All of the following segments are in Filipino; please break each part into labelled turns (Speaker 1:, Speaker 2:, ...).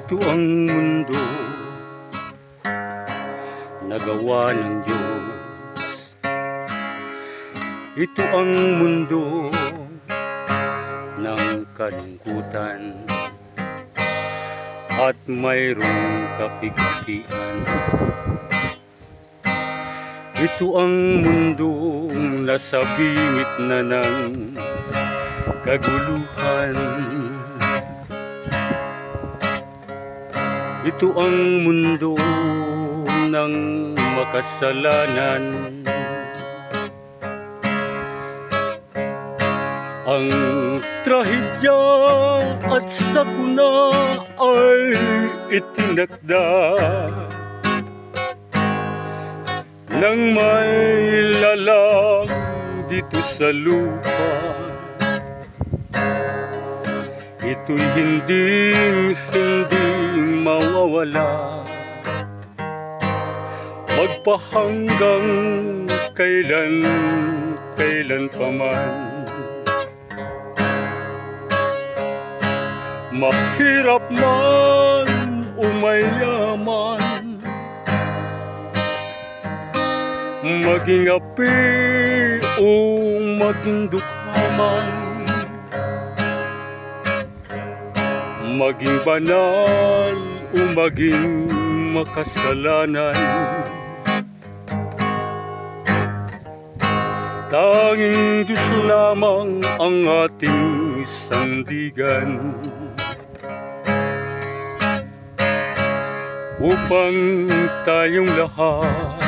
Speaker 1: Ito ang mundo na gawa ng Diyos. Ito ang mundo ng kalungkutan at mayroong kapigatian. Ito ang mundong nasa bingit na ng kaguluhan. Ito ang mundo ng makasalanan. Ang trahedya at sakuna ay itinakda ng may lalang dito sa lupa. Ito'y hindi mawawala magpahanggang kailan paman. Mahirap man o mayaman, maging api o maging dukha man, maging banal o maging makasalanan, tanging Diyos lamang ang ating sandigan upang tayong lahat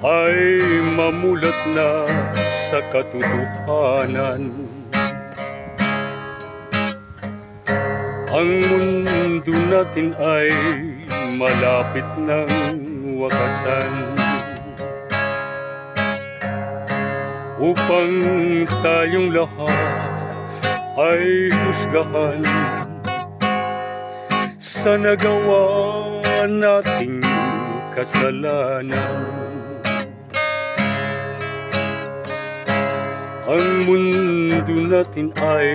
Speaker 1: ay mamulat na sa katotohanan. Ang mundo natin ay malapit ng wakasan upang tayong lahat ay husgahan sa nagawa nating kasalanan. Ang mundo natin ay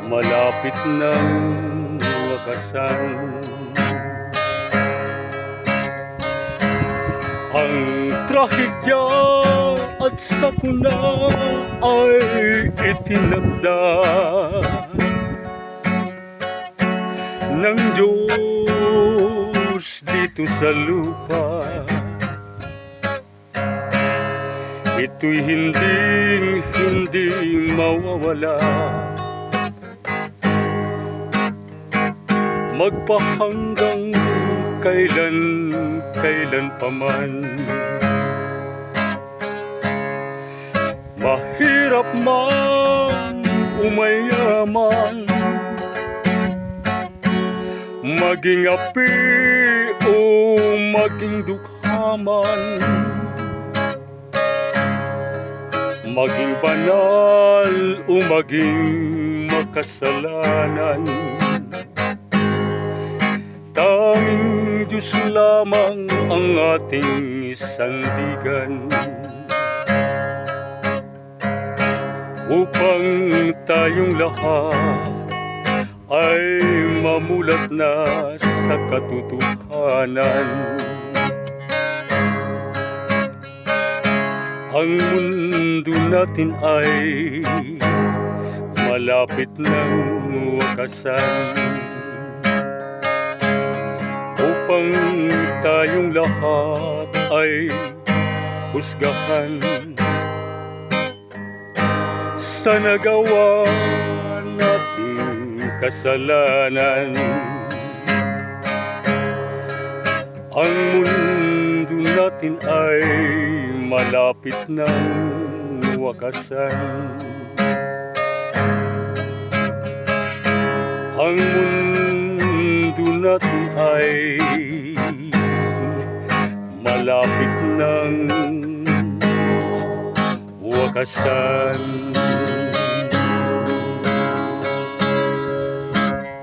Speaker 1: malapit ng wakasan. Ang trahedya at sakuna ay itinakda ng Diyos dito sa lupa. Ito'y hindi mawawala magpahanggang kailan paman. Mahirap man o mayaman, maging api o maging dukha man, maging banal o maging makasalanan, tanging Diyos lamang ang ating sandigan upang tayong lahat ay mamulat na sa katotohanan. Ang mundo natin ay malapit ng wakasan upang tayong lahat ay husgahan sa nagawa nating kasalanan. Ang mundo natin ay malapit ng wakasan. Ang mundo natin ay malapit ng wakasan.